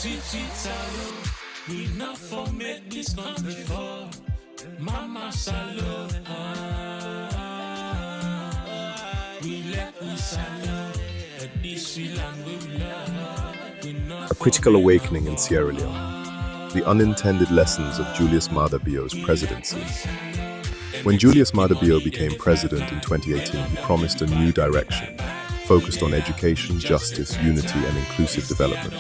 We not for make this country fall. Mama Salo, we let we salo. This we land we love. A critical awakening in Sierra Leone. The unintended lessons of Julius Maada Bio's presidency. When Julius Maada Bio became president in 2018, he promised a new direction, focused on education, justice, unity, and inclusive development.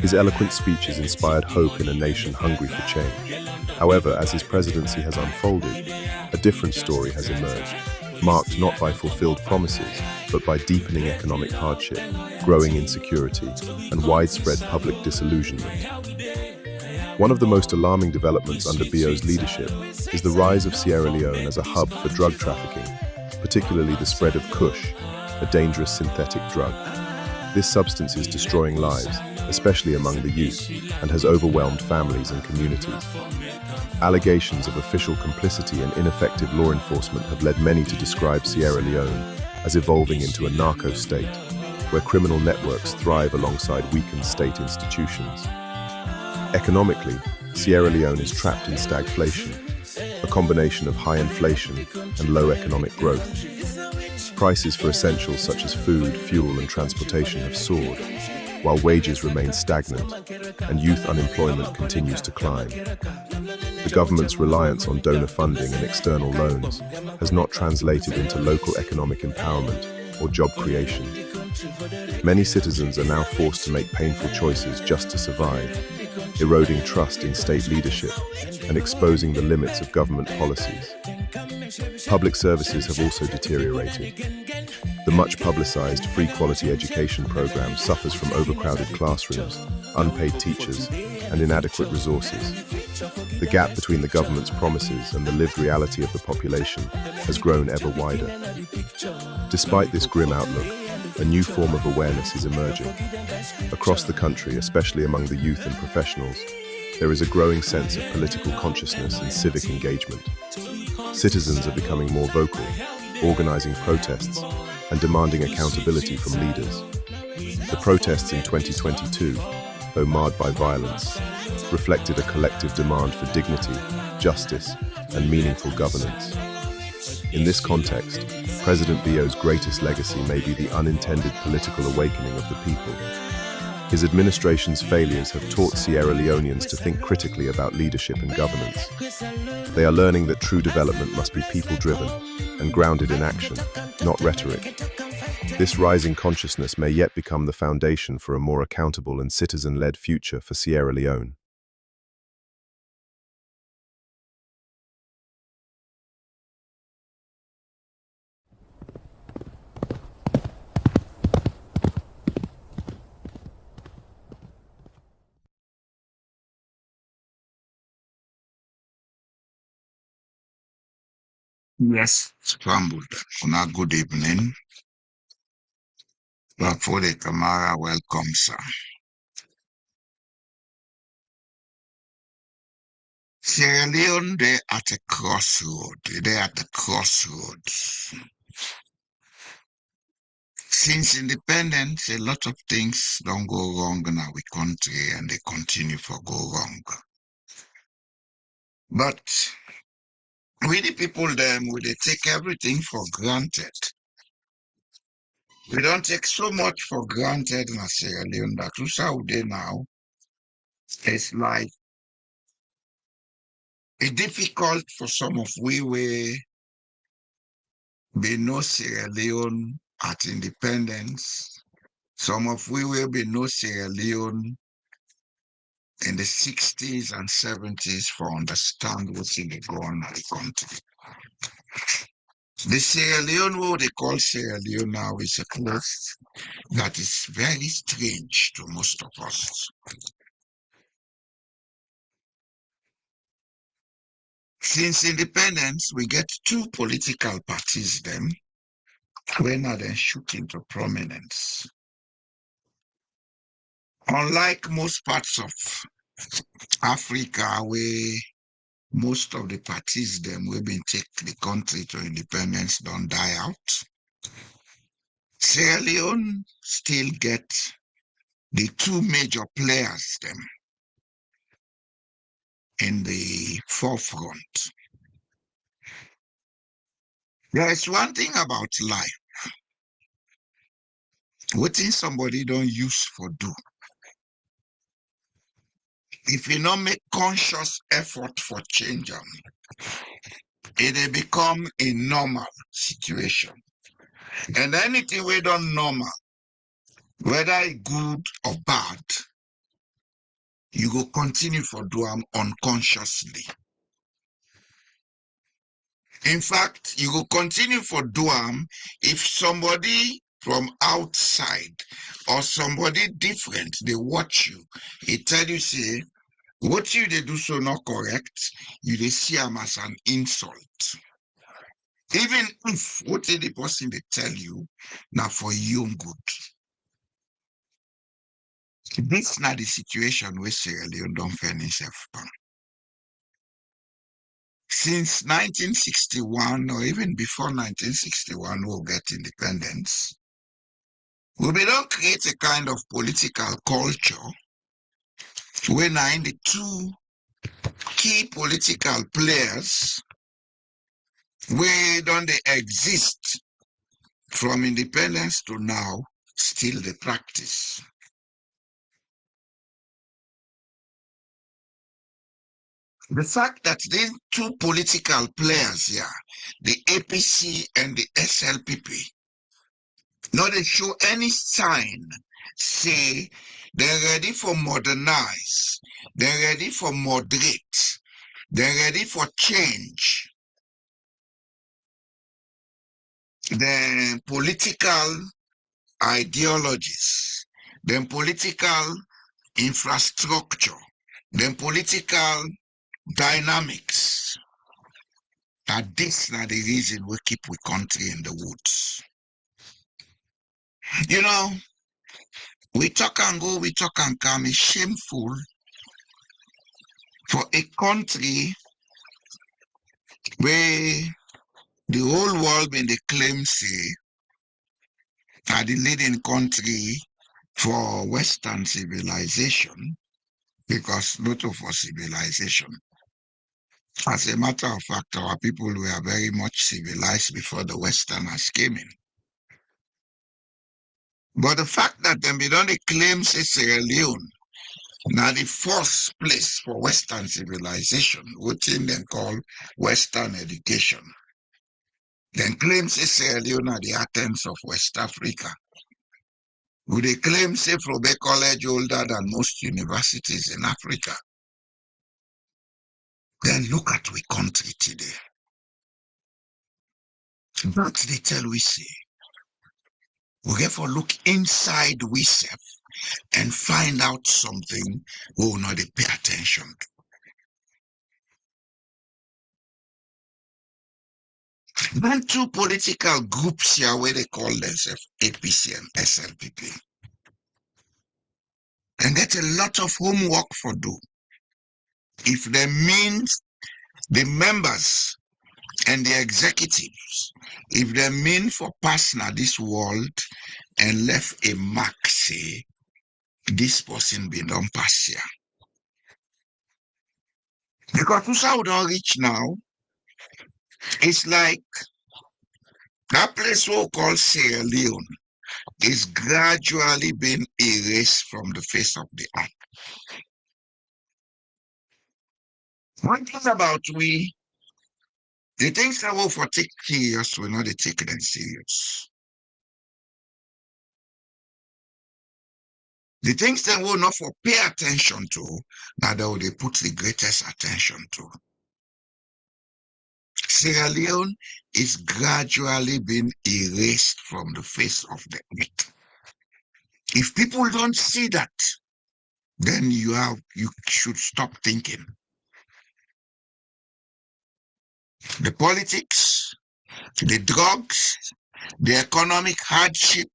His eloquent speeches inspired hope in a nation hungry for change. However, as his presidency has unfolded, a different story has emerged, marked not by fulfilled promises, but by deepening economic hardship, growing insecurity, and widespread public disillusionment. One of the most alarming developments under Bio's leadership is the rise of Sierra Leone as a hub for drug trafficking, particularly the spread of Kush, a dangerous synthetic drug. This substance is destroying lives, especially among the youth, and has overwhelmed families and communities. Allegations of official complicity and ineffective law enforcement have led many to describe Sierra Leone as evolving into a narco state, where criminal networks thrive alongside weakened state institutions. Economically, Sierra Leone is trapped in stagflation, a combination of high inflation and low economic growth. Prices for essentials such as food, fuel, and transportation have soared, while wages remain stagnant and youth unemployment continues to climb. The government's reliance on donor funding and external loans has not translated into local economic empowerment or job creation. Many citizens are now forced to make painful choices just to survive, eroding trust in state leadership and exposing the limits of government policies. Public services have also deteriorated. The much-publicized free quality education program suffers from overcrowded classrooms, unpaid teachers, and inadequate resources. The gap between the government's promises and the lived reality of the population has grown ever wider. Despite this grim outlook, a new form of awareness is emerging. Across the country, especially among the youth and professionals, there is a growing sense of political consciousness and civic engagement. Citizens are becoming more vocal, organizing protests and demanding accountability from leaders. The protests in 2022, though marred by violence, reflected a collective demand for dignity, justice, and meaningful governance. In this context, President Bio's greatest legacy may be the unintended political awakening of the people. His administration's failures have taught Sierra Leoneans to think critically about leadership and governance. They are learning that true development must be people-driven and grounded in action, not rhetoric. This rising consciousness may yet become the foundation for a more accountable and citizen-led future for Sierra Leone. Yes, scrambled. Una good evening. Bafode Kamara, welcome, sir. Sierra Leone, they're at a crossroad. They're at the crossroads. Since independence, a lot of things don't go wrong in our country and they continue to go wrong. But we the people them, they take everything for granted. We don't take so much for granted in Sierra Leone that we Saudi now, it's like it's difficult for some of we be no Sierra Leone at independence. Some of we will be no Sierra Leone in the 60s and 70s for understand what's in the going on the country. The Sierra Leone, what they call Sierra Leone now, is a place that is very strange to most of us. Since independence, we get two political parties them when are then shoot into prominence. Unlike most parts of Africa, where most of the parties them will be take the country to independence don't die out, Sierra Leone still get the two major players them in the forefront. There is one thing about life. What thing somebody don't use for do. If you not make conscious effort for change them, it will become a normal situation. And anything we don't normal, whether it good or bad, you go continue for do them unconsciously. In fact, you go continue for do them if somebody from outside or somebody different, they watch you, they tell you, say, what you they do so not correct, you they see them as an insult. Even if what the person they tell you, now for your good. This not the situation where Sierra Leone don't find itself. Since 1961, or even before 1961, we'll get independence, we don't create a kind of political culture where now in the two key political players where don't they exist from independence to now, still the practice. The fact that these two political players here, the APC and the SLPP, not they show any sign, say they're ready for modernize, they're ready for moderate, they're ready for change. The political ideologies, the political infrastructure, the political dynamics. That this not the reason we keep we country in the woods. You know, we talk and go, we talk and come. It's shameful for a country where the whole world been they claim say are the leading country for Western civilization, because not of our civilization. As a matter of fact, our people were very much civilized before the Westerners came in. But the fact that them don't claim say Sierra Leone now the first place for Western civilization, which in them call Western education. Then claim say Sierra Leone are the Athens of West Africa. Would they claim say Frobe College older than most universities in Africa? Then look at we country today. But they tell we say, we therefore look inside we self and find out something we will not pay attention to. Then two political groups here where they call themselves APC and SLPP. And get a lot of homework for do. If they mean the members and the executives, if they mean for partner this world and left a mark, say, this person be done pass here. Because we don't reach now, it's like that place we call Sierra Leone is gradually being erased from the face of the earth. One thing about we, the things that we for take serious, we not take them serious. The things that we not for pay attention to, now that they put the greatest attention to. Sierra Leone is gradually being erased from the face of the earth. If people don't see that, then you should stop thinking. The politics, the drugs, the economic hardship,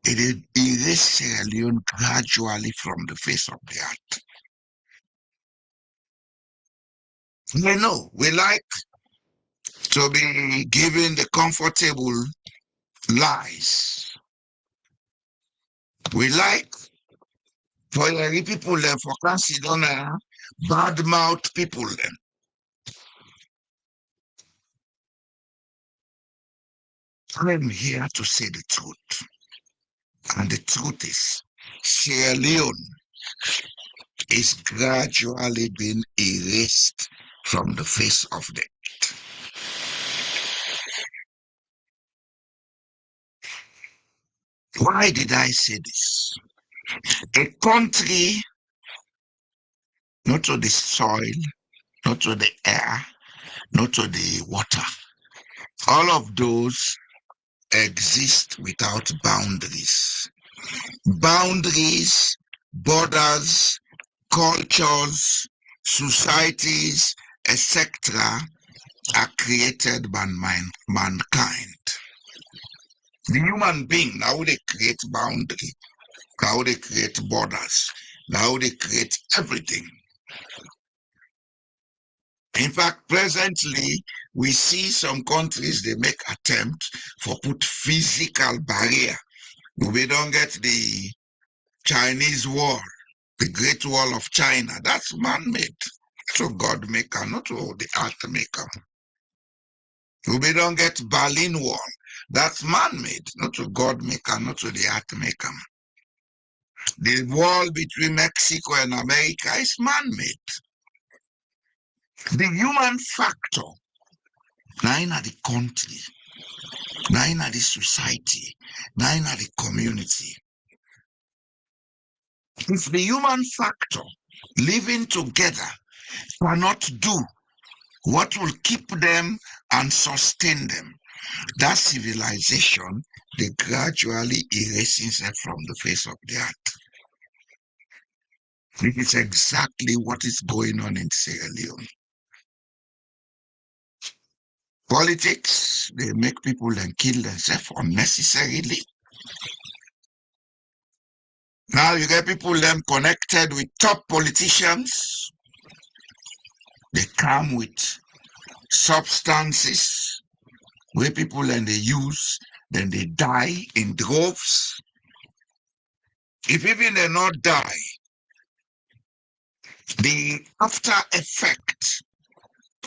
it erases Sierra Leone gradually from the face of the earth. You know, we like to be given the comfortable lies. We like For the people them for consider bad mouth people them. I'm here to say the truth. And the truth is, Sierra Leone is gradually being erased from the face of the earth. Why did I say this? A country, not to the soil, not to the air, not to the water. All of those exist without boundaries. Boundaries, borders, cultures, societies, etc. are created by mankind. The human being, now they create boundary, now they create borders, now they create everything. In fact, presently, we see some countries, they make attempts for put physical barrier. We don't get the Chinese wall, the Great Wall of China. That's man-made. So God maker, not to the earth maker. We don't get Berlin Wall. That's man-made, not to God maker, not to the earth maker. The wall between Mexico and America is man-made. The human factor, neither the country, neither the society, neither the community. If the human factor living together cannot do what will keep them and sustain them, that civilization, they gradually erasing them from the face of the earth. This is exactly what is going on in Sierra Leone. Politics, they make people then kill themselves unnecessarily. Now you get people then connected with top politicians. They come with substances where people then they use, then they die in droves. If even they not die, the after effect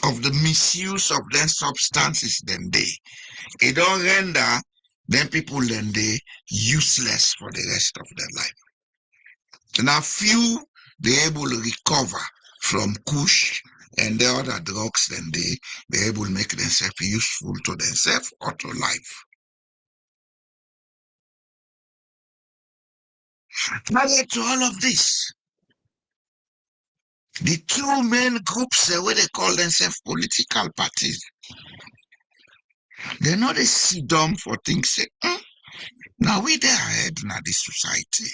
of the misuse of them substances then it don't render them people then they useless for the rest of their life. Now few they able to recover from kush and the other drugs, then they able to make themselves useful to themselves or to life. Prior to all of this, the two main groups where they call themselves political parties, they're not a sit down for things say, now we there ahead now this society.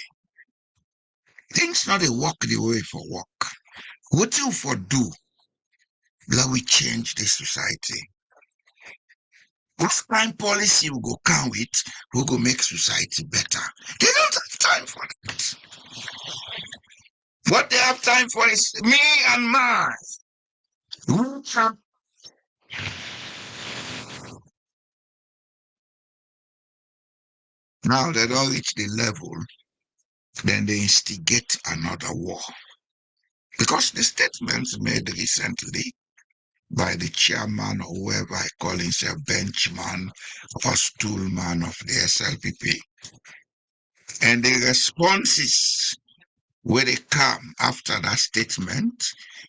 Things not a walk the way for work. What you for do? Let we change the society. What kind policy we go come with, we go make society better. They don't have time for that. What they have time for is me and mine. Now they don't reach the level, then they instigate another war. Because the statements made recently by the chairman or whoever I call himself benchman or stoolman of the SLPP, and the responses where they come after that statement,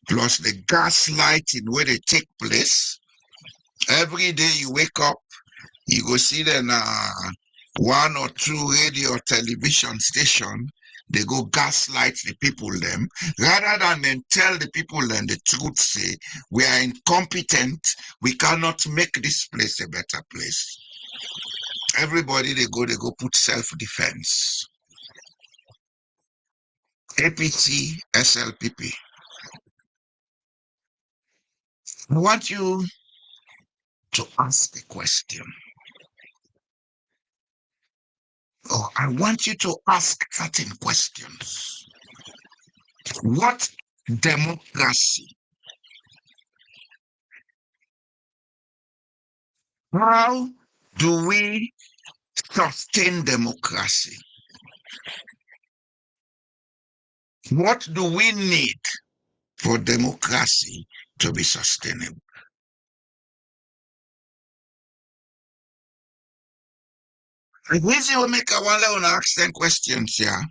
plus the gaslighting where they take place. Every day you wake up, you go see then one or two radio or television station, they go gaslight the people them, rather than then tell the people them the truth, say, we are incompetent, we cannot make this place a better place. Everybody they go put self-defense. Apc-Slpp. I want you to ask a question. Or I want you to ask certain questions. What democracy? How do we sustain democracy? What do we need for democracy to be sustainable? If we will make a one ask them questions here.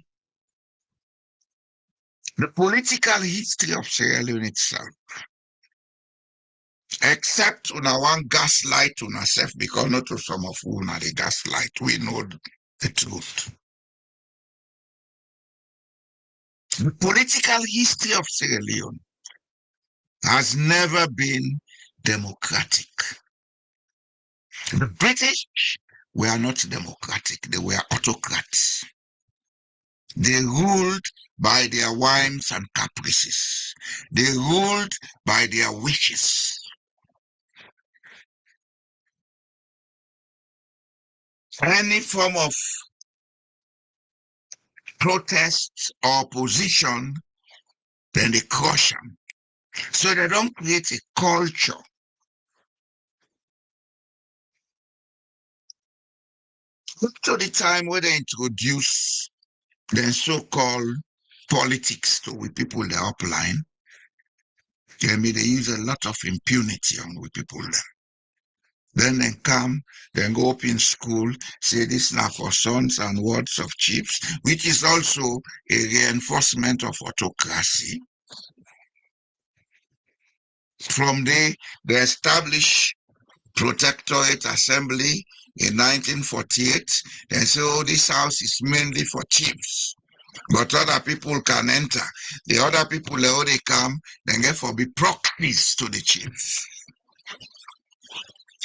The political history of Sierra Leone itself, except una one gaslight una self, because not to some of una the gaslight, we know the truth. The political history of Sierra Leone has never been democratic. The British were not democratic, they were autocrats. They ruled by their whims and caprices. They ruled by their wishes. Any form of protest or opposition, then they crush them. So they don't create a culture. Up to the time where they introduce the so-called politics to we people the upline, they use a lot of impunity on we people them. Then they come, then go up in school, say this now for sons and words of chiefs, which is also a reinforcement of autocracy. From there, they establish Protectorate Assembly in 1948. They say, oh, this house is mainly for chiefs, but other people can enter. The other people, they come, then get for be proxies to the chiefs.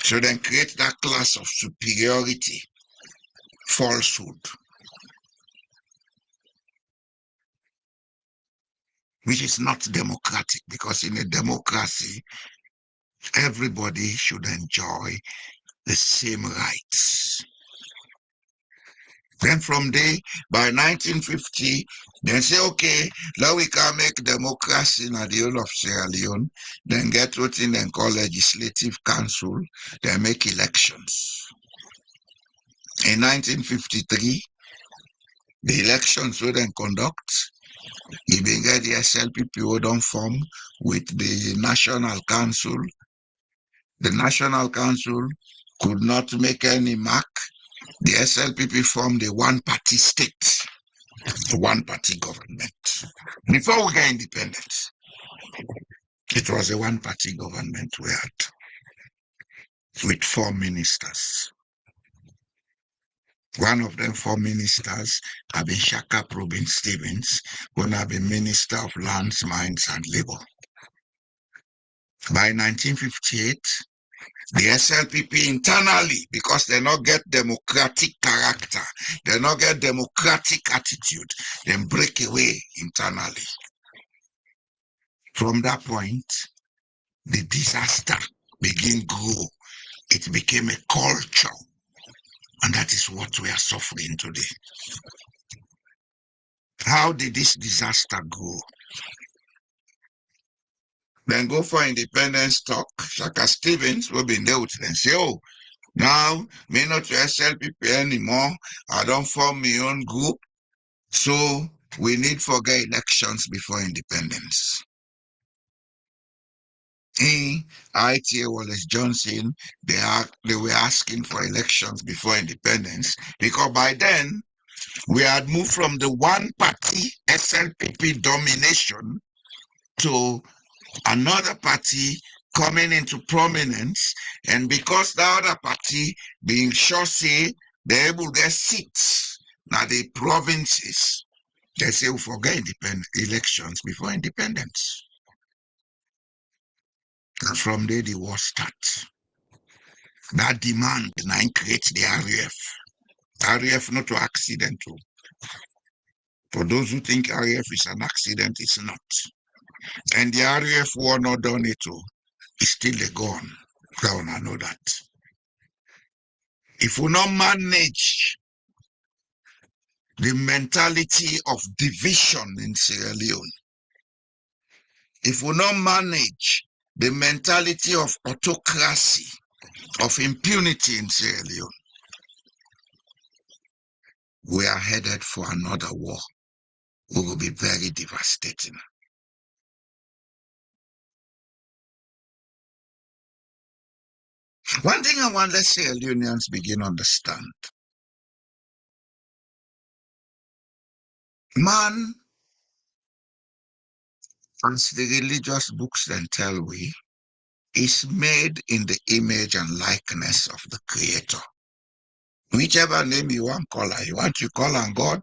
So then create that class of superiority, falsehood, which is not democratic, because in a democracy, everybody should enjoy the same rights. Then from there, by 1950, then say, okay, now we can make democracy in the whole of Sierra Leone, then get what in then call legislative council, then make elections. In 1953, the elections were then conduct. Even get the SLPP don't form with the National Council. The National Council could not make any mark. The SLPP formed a one-party state, a one-party government. Before we got independence, it was a one-party government we had with 4 ministers. One of them 4 ministers have been Shaka Probin Stevens, who have been Minister of Lands, Mines and Labor. By 1958, the SLPP internally, because they not get democratic character, they not get democratic attitude, then break away internally. From that point, the disaster began grow. It became a culture, and that is what we are suffering today. How did this disaster grow? Then go for independence talk. Shaka Stevens will be there with them. Say, oh, now me not to SLPP anymore. I don't form my own group. So we need for get elections before independence. In ITA Wallace Johnson, they were asking for elections before independence, because by then we had moved from the one-party SLPP domination to another party coming into prominence, and because the other party being sure say they're able to get seats now the provinces, they say we forget elections before independence. And from there the war starts. That demand now creates the RAF. RAF not to accidental. For those who think RAF is an accident, it's not. And the RAF war not done it all. It's still a gun. I know that. If we not manage the mentality of division in Sierra Leone, if we not manage the mentality of autocracy, of impunity in Sierra Leone, we are headed for another war. will be very devastating. One thing I want, let's say, Leonians begin to understand. Man, as the religious books then tell we, is made in the image and likeness of the Creator. Whichever name you want to call her, you want to call her God,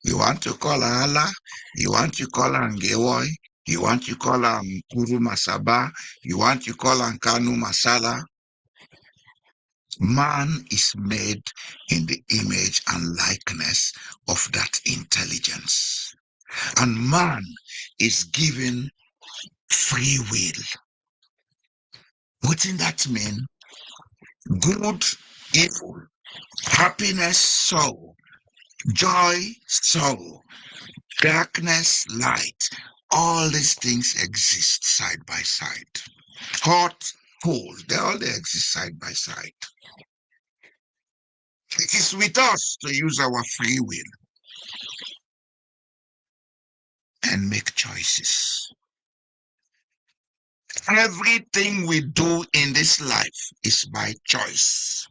you want to call her Allah, you want to call her Ngewoi, you want to call her Guru Masaba, you want to call her Kanu Masala. Man is made in the image and likeness of that intelligence. And man is given free will. What does that mean? Good, evil, happiness, sorrow, joy, sorrow, darkness, light. All these things exist side by side. Hot, cold, they all exist side by side. It is with us to use our free will and make choices. Everything we do in this life is by choice.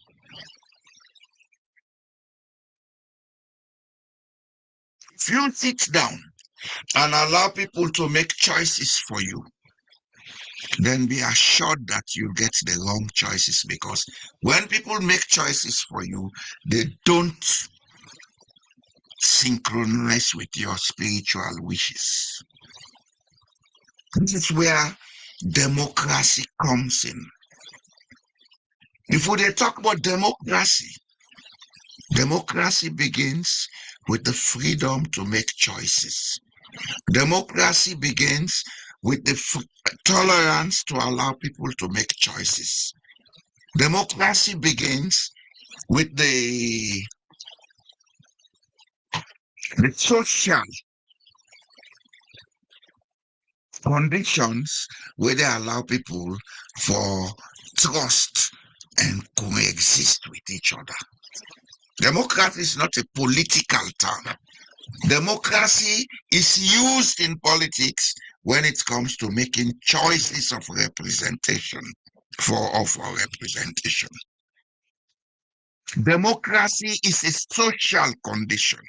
If you sit down and allow people to make choices for you, then be assured that you get the wrong choices, because when people make choices for you, they don't synchronize with your spiritual wishes. This is where democracy comes in. If we talk about democracy, democracy begins with the freedom to make choices. Democracy begins with the tolerance to allow people to make choices. Democracy begins with the social conditions where they allow people for trust and coexist with each other. Democracy is not a political term. Democracy is used in politics when it comes to making choices of representation for representation. Democracy is a social condition.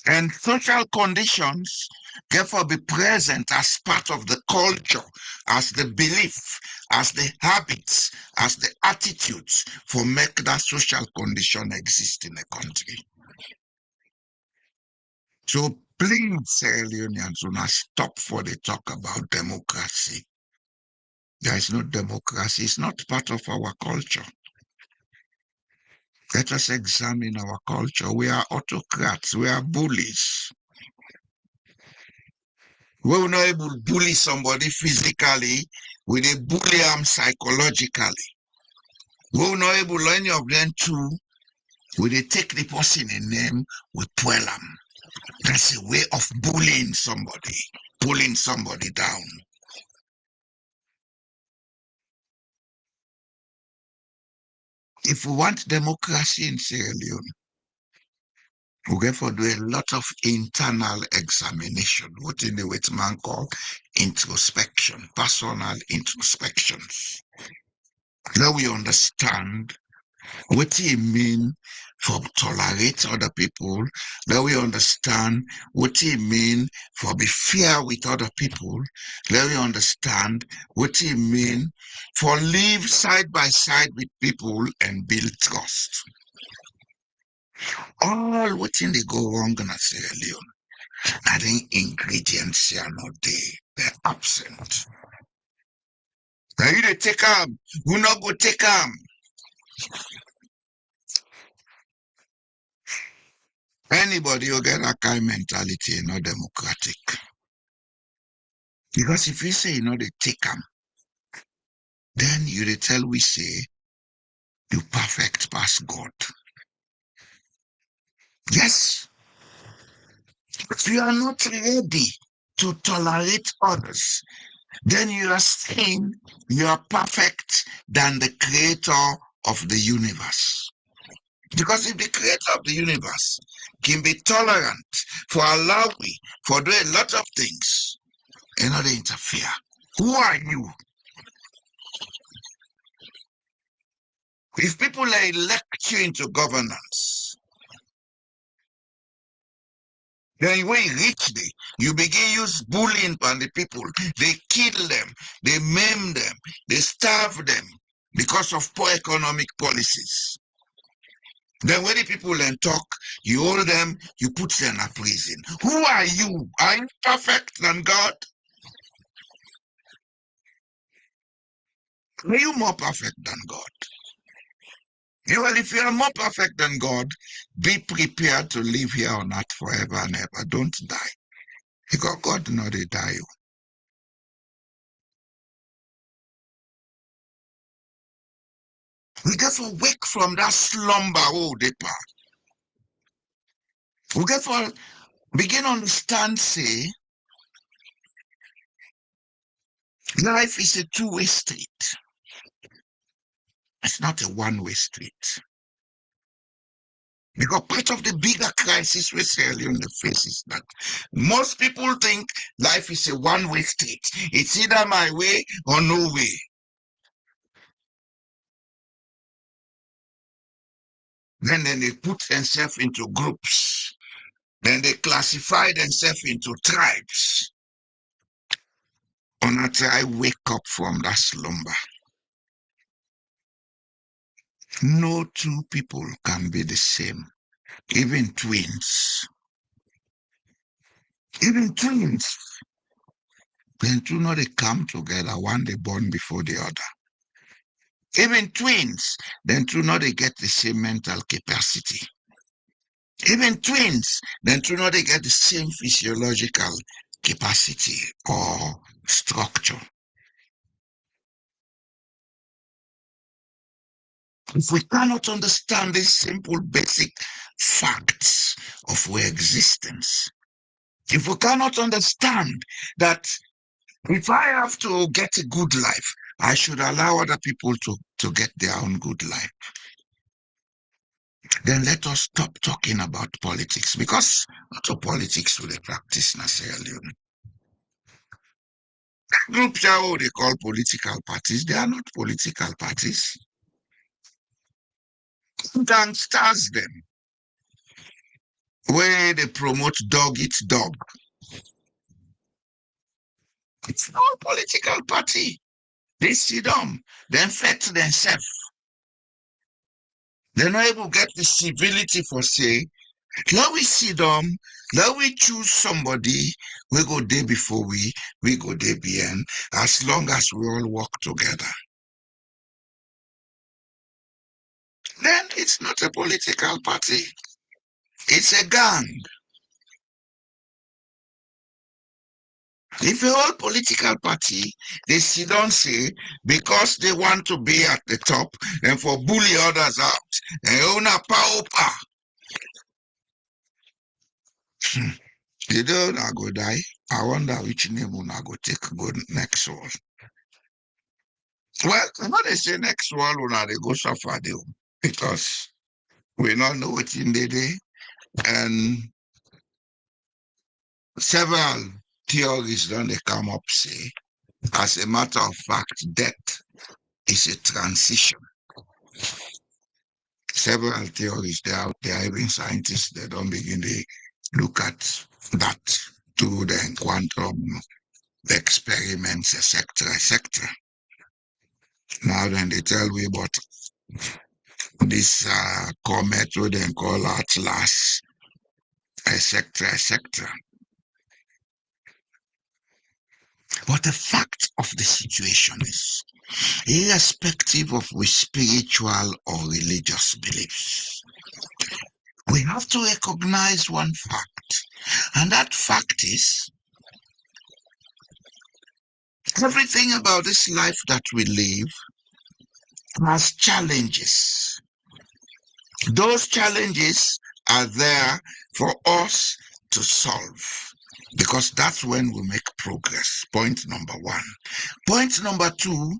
And social conditions therefore be present as part of the culture, as the belief, as the habits, as the attitudes for make that social condition exist in a country. So please, Sierra Leoneans, do not stop for the talk about democracy. There is no democracy. It's not part of our culture. Let us examine our culture. We are autocrats. We are bullies. We will not able to bully somebody physically. We will bully them psychologically. We will not able to any of them to. We will take the person in name, we pull them. That's a way of bullying somebody, pulling somebody down. If we want democracy in Sierra Leone, we therefore do a lot of internal examination, what in the white man call introspection, personal introspections. Now we understand what it mean for tolerate other people. Let we understand what it mean for be fair with other people. Let we understand what it mean for live side by side with people and build trust. All what thing they go wrong in Sierra Leone, I think ingredients are not there. They're absent. Now you they take them, we not go take them. Anybody who get that kind of mentality, not democratic. Because if you say you know they take them, then you they tell we say you perfect past God. Yes. But you are not ready to tolerate others. Then you are saying you are perfect than the creator of the universe. Because if the creator of the universe can be tolerant for allow we, for do a lot of things, and not interfere, who are you? If people elect you into governance, then when you reach there, you begin use bullying on the people. They kill them, they maim them, they starve them because of poor economic policies. Then when the people then talk, you hold them, you put them in a prison. Who are you? Are you perfect than God? Are you more perfect than God? Well, if you are more perfect than God, be prepared to live here on earth forever and ever. Don't die. Because God not they die you. We therefore wake from that slumber, oh deeper. We therefore begin to understand, say, life is a two-way street. It's not a one-way street. Because part of the bigger crisis we see on the face is that most people think life is a one-way street. It's either my way or no way. Then they put themselves into groups. Then they classify themselves into tribes. Until I wake up from that slumber. No two people can be the same. Even twins. Even twins. Then two know they come together, one they born before the other. Even twins, then two know they get the same mental capacity. Even twins, then two know they get the same physiological capacity or structure. If we cannot understand these simple basic facts of our existence, if we cannot understand that if I have to get a good life, I should allow other people to get their own good life, then let us stop talking about politics, because not all politics will they practice necessarily. Groups are what they call political parties. They are not political parties. Gangsters them, where they promote dog eat dog. It's not political party. They sit down, then fet themselves. They're not able to get the civility for say, let we sit down, let we choose somebody, we go there before we go there behind, as long as we all work together. Then it's not a political party. It's a gang. If a whole political party, they sit down say, because they want to be at the top and for bully others out, and own a power. The day I go die, I wonder which name I go take go next one. Well, when they say next one, they go suffer them because we don't know what in the day. And several theories don't they come up say, as a matter of fact, death is a transition. Several theories they are out there, even scientists, they don't begin to look at that through the quantum experiments, etc., etc. Now then they tell me about this comet what they call Atlas, etc., etc. But the fact of the situation is, irrespective of with spiritual or religious beliefs, we have to recognize one fact, and that fact is everything about this life that we live has challenges. Those challenges are there for us to solve, because that's when we make progress. Point number one. Point number two,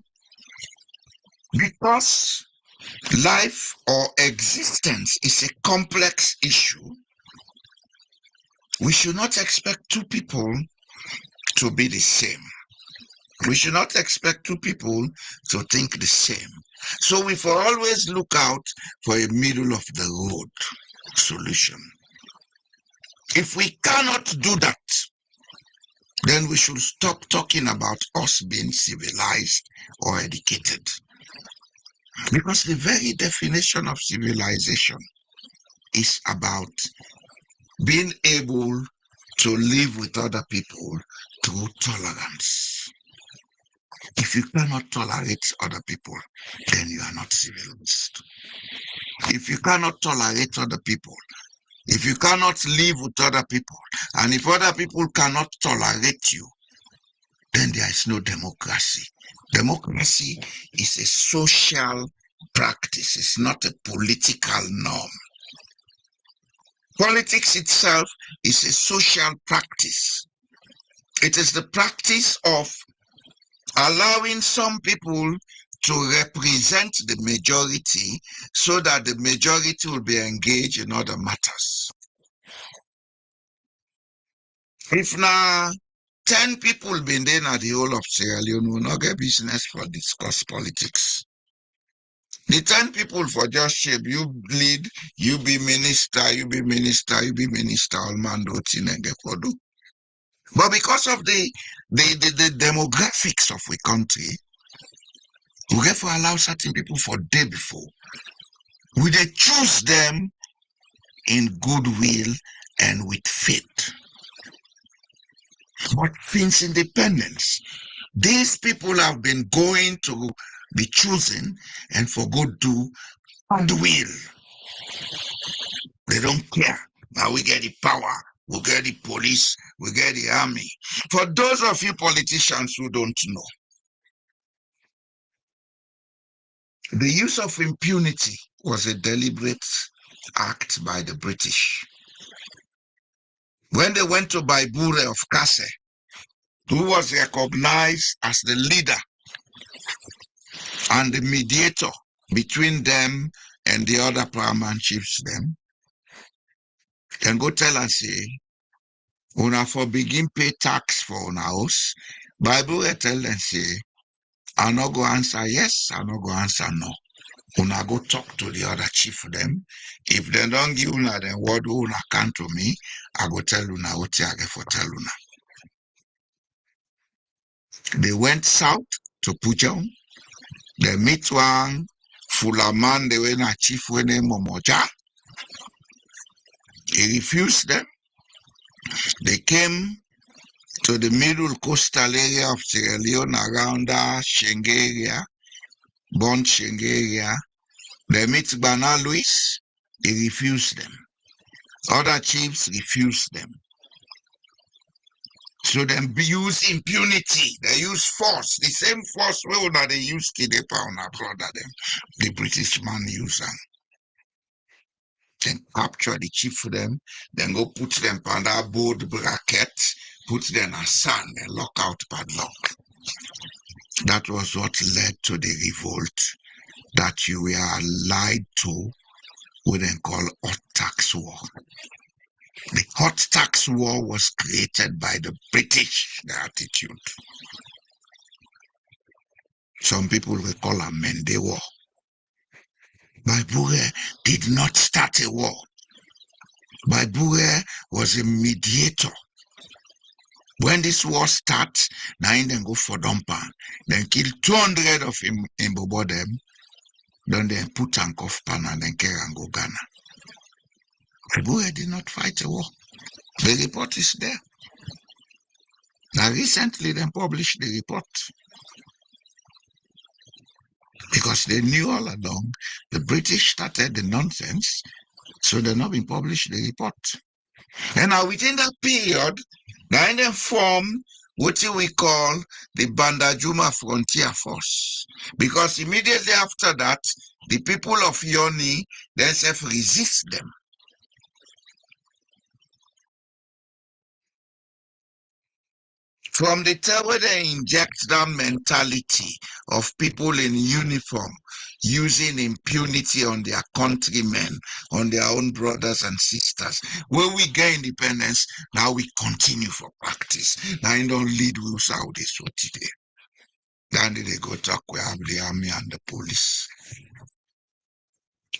because Life or existence is a complex issue. We should not expect two people to be the same. We should not expect two people to think the same. So we for always look out for a middle of the road solution. If we cannot do that, then we should stop talking about us being civilized or educated. Because the very definition of civilization is about being able to live with other people through tolerance. If you cannot tolerate other people, then you are not civilized. If you cannot tolerate other people, if you cannot live with other people, and if other people cannot tolerate you, then there is no democracy. Democracy is a social practice, it's not a political norm. Politics itself is a social practice. It is the practice of allowing some people to represent the majority so that the majority will be engaged in other matters. If now 10 people been there at the whole of Sierra Leone, will not get business for discuss politics. The 10 people for just shape, you lead, you be minister, you be minister, you be minister, all man do tinenge kodo. But because of the demographics of the country, we get to allow certain people for day before. We they choose them in goodwill and with faith. But since independence, these people have been going to be chosen and for good do and will. They don't care. Now we get the power, we get the police, we get the army. For those of you politicians who don't know, the use of impunity was a deliberate act by the British. When they went to Baibure of Kase, who was recognized as the leader and the mediator between them and the other paramount chiefs, them, then go tell and say, una for begin pay tax for una house. Baibure tell them say, I no go answer yes, I no go answer no. Una go talk to the other chief them. If they don't give una the word una can to me, I go tell una what I get for tell una. They went south to Pujao. They meet one Fulaman, they went a chief named Momoja. He refused them. They came to the middle coastal area of Sierra Leone around Shenge area, Bond Shenge area. They meet Bana Luis. He refused them. Other chiefs refused them. So they use impunity. They use force. The same force that they use Kidepa on our brother them. The British man use them. Then capture the chief for them. Then go put them on that board bracket. Put them in sand and lock out padlock. That was what led to the revolt that you were lied to. What they call hot tax war. The hot tax war was created by the British, the attitude. Some people will call a Mende war. Baibure did not start a war. Baibure was a mediator. When this war starts, now then go for Dompan, then kill 200 of him in Bobo them, then they put handcuff pan and then carry and go Ghana. Baibure did not fight a war. The report is there. Now recently they published the report. Because they knew all along the British started the nonsense, so they're not been published the report. And now within that period, now they form what we call the Bandajuma Frontier Force. Because immediately after that, the people of Yoni themselves resist them. From the time where they inject that mentality of people in uniform using impunity on their countrymen, on their own brothers and sisters. When we get independence, now we continue for practice. Now you don't lead us out this what today. Then they go talk we have the army and the police.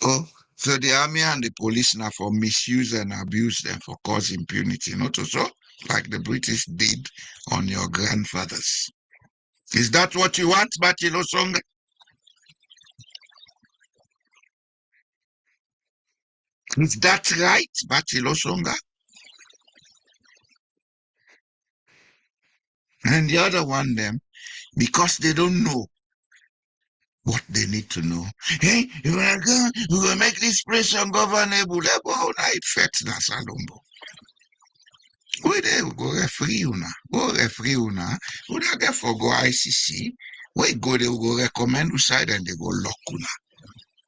Oh, so the army and the police now for misuse and abuse them for cause impunity, not so like the British did on your grandfathers. Is that what you want, Batilo Songa? Is that right, Batilo Songa? And the other one, them, because they don't know what they need to know. Hey, we will make this place ungovernable. We there go referee una. Go referee una. We don't get for go ICC. We go they will go recommend side and they go lock una.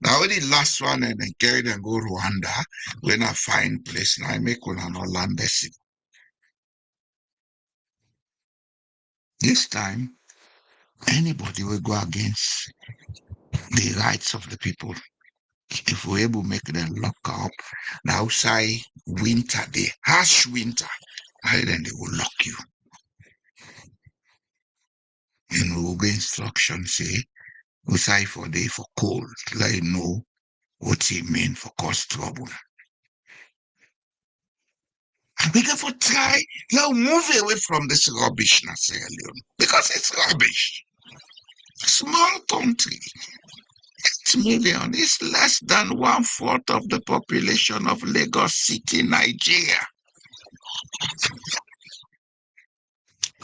Now the last one and then carry them go Rwanda. When I find place now I make una no land basic. This time anybody will go against the rights of the people. If we're able to make them lock up, now say winter day, harsh winter, and then they will lock you. And we will get instruction say, we say for day for cold, let you know what it mean for cause trouble. And we got to try, now move away from this rubbish, Leone, because it's rubbish. Small country, 8 million is less than 1/4 of the population of Lagos City, Nigeria.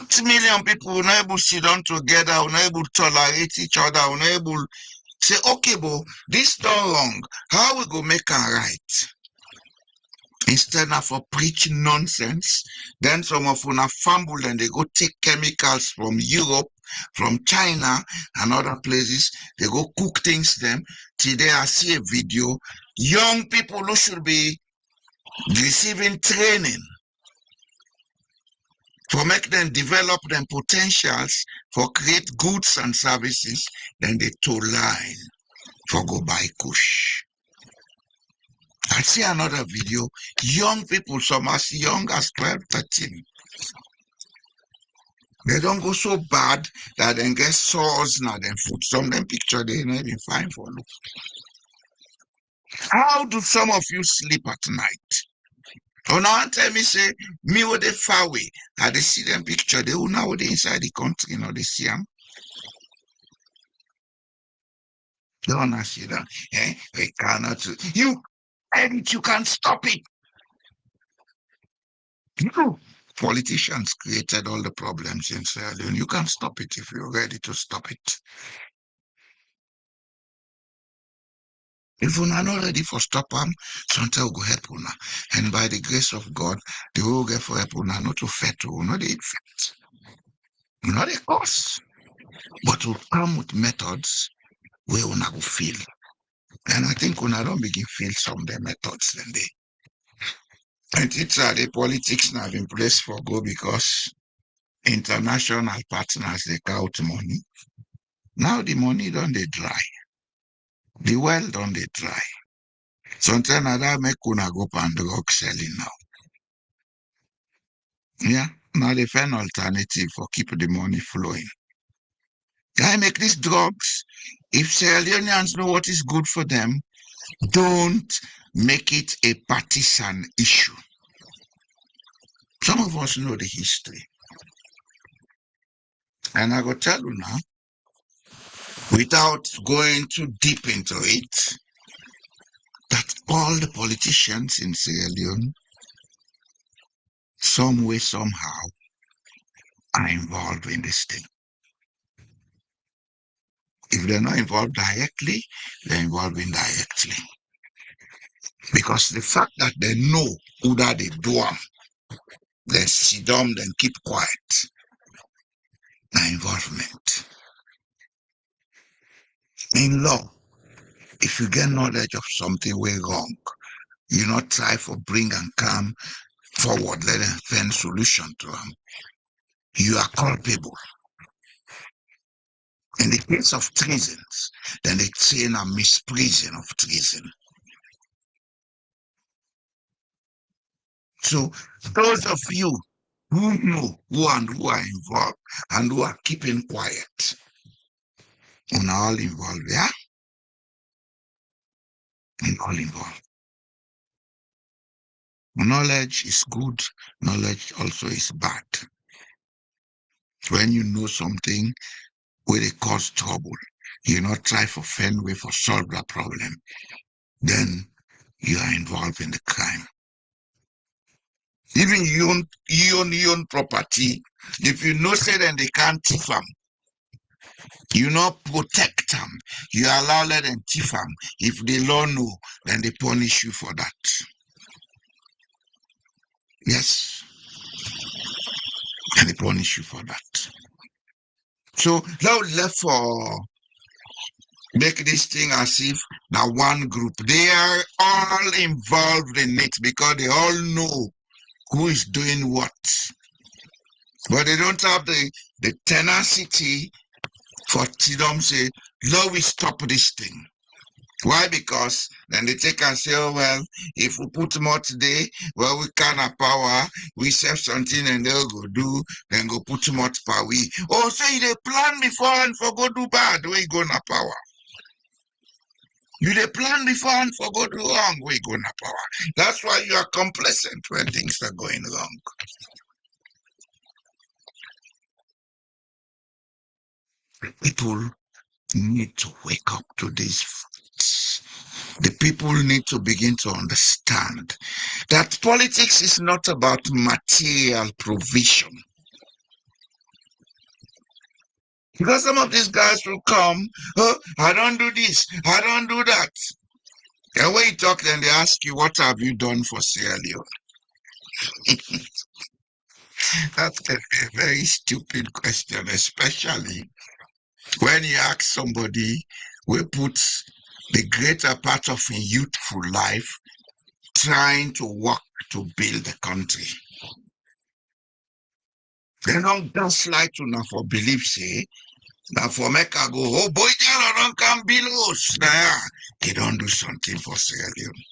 8 million people will not able to sit down together, will not able to tolerate each other, will not able to say, okay, but this done wrong. How we go make it right? Instead of for preaching nonsense, then some of una fumble and they go take chemicals from Europe, from China and other places. They go cook things them. Today I see a video. Young people who should be receiving training for make them develop them potentials for create goods and services, then they toe line for go buy kush. I see another video, young people, some as young as 12, 13. They don't go so bad that they get sores now them foot. Some of them picture they not even fine for look. How do some of you sleep at night? Oh, now tell me, say, me with they far away. I they see them picture, they will now they inside the country, you know, they see them. They wanna see that. Eh? We cannot. You and you can't stop it. No. Politicians created all the problems in Sierra Leone. You can't stop it if you're ready to stop it. If you're not ready for stop them, something will go help una. And by the grace of God, the will get for help una not to fat to not the effect. Not a cause. But will come with methods where una will feel. And I think una don't begin feel some of the methods then they. And it's the politics now in place for go because international partners they count money. Now the money don't they dry. The well don't they dry. Sometimes that make una go and drug selling now. Yeah. Now they find alternative for keep the money flowing. I make these drugs. If Sierra Leoneans know what is good for them, don't make it a partisan issue. Some of us know the history. And I go tell you now, without going too deep into it, that all the politicians in Sierra Leone, some way, somehow, are involved in this thing. If they're not involved directly, they're involved indirectly. Because the fact that they know who that they do them, they sit down and keep quiet. Their involvement. In law, if you get knowledge of something way wrong, you not try for bring and come forward, let them find solution to them. you are culpable. In the case of treasons, then they say a misprision of treason. So those of you who know who are involved and who are keeping quiet, on all involved, yeah? On all involved. Knowledge is good, knowledge also is bad. When you know something where it cause trouble, you not try for find way for solve that problem, then you are involved in the crime. Even you own property, if you know say then they can't thief them, you not protect them, you allow let them thief them. If the law know, then they punish you for that. Yes, and they punish you for that. So now left for make this thing as if now one group. They are all involved in it because they all know who is doing what. But they don't have the tenacity for freedom say, no, we stop this thing. Why? Because then they take and say, oh, well, if we put more today, well, we can have power, we save something and they'll go do, then go put more power. Oh, say they plan before and for go do bad, we go na power. You they plan before and for go do wrong, we go na power. That's why you are complacent when things are going wrong. People need to wake up to these facts. The people need to begin to understand that politics is not about material provision. Because some of these guys will come, oh, I don't do this, I don't do that. And when you talk, then they ask you, what have you done for Sierra Leone? That's a very stupid question, especially when you ask somebody who puts the greater part of his youthful life trying to work to build the country. They don't gaslight you now for belief, say, now for make I go, oh boy, they don't come below. Nah, they don't do something for Sierra Leone.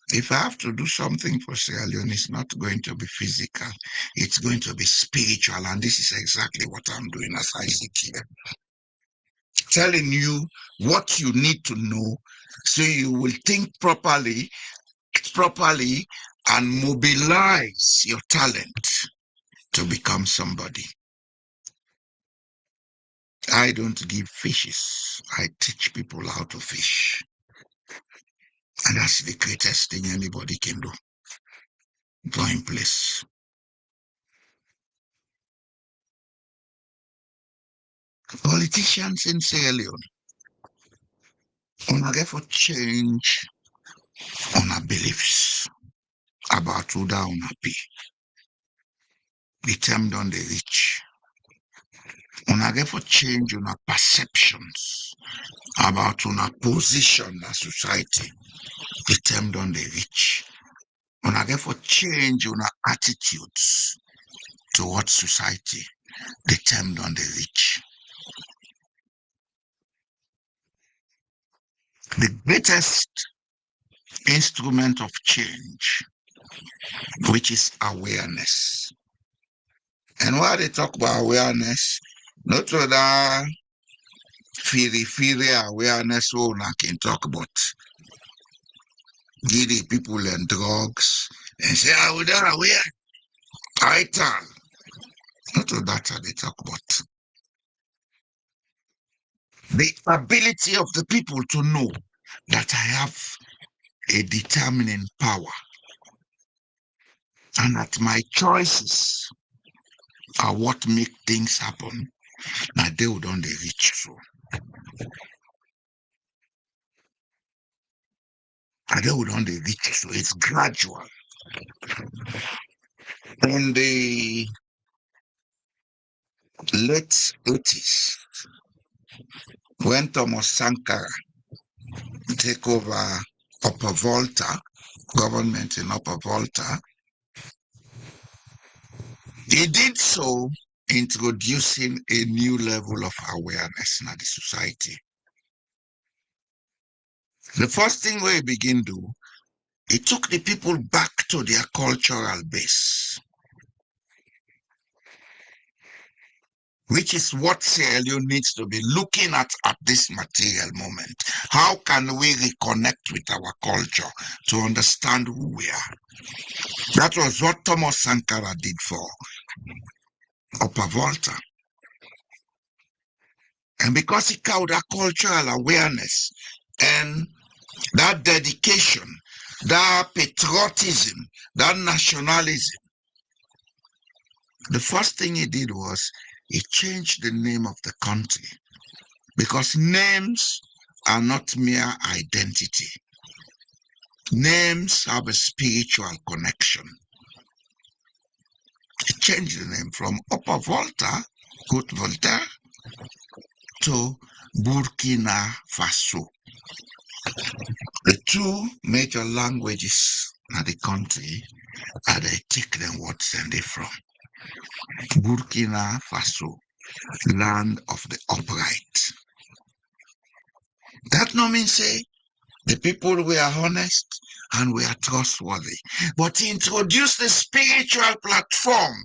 If I have to do something for Sierra Leone, it's not going to be physical, it's going to be spiritual, and this is exactly what I'm doing as I sit here. Telling you what you need to know so you will think properly, and mobilize your talent to become somebody. I don't give fishes. I teach people how to fish. And that's the greatest thing anybody can do. Go in place. Politicians in Sierra Leone, I get for change on our beliefs about who that on be. The term don't they reach. I get for change on our perceptions about our position in society. The term don't they reach. I get for change on our attitudes towards society. The term don't they reach. The greatest instrument of change, which is awareness. And while they talk about awareness, not that fairy awareness all I can talk about. Give the people and drugs and say, I would not aware. I tell. Not that they talk about. The ability of the people to know that I have a determining power and that my choices are what make things happen. Now they would only reach so. And they would only reach so. It's gradual. In the late 80s, when Thomas Sankara take over Upper Volta, government in Upper Volta, He did so introducing a new level of awareness in the society. The first thing we begin do, he took the people back to their cultural base, which is what Sierra Leone needs to be looking at this material moment. How can we reconnect with our culture to understand who we are? That was what Thomas Sankara did for Upper Volta. And because he carried that cultural awareness and that dedication, that patriotism, that nationalism, the first thing he did was he changed the name of the country, because names are not mere identity. Names have a spiritual connection. He changed the name from Upper Volta, Haute Volta, to Burkina Faso. The two major languages in the country are they take them what send they from. Burkina Faso, land of the upright. That no means say the people were honest and were trustworthy, but he introduced the spiritual platform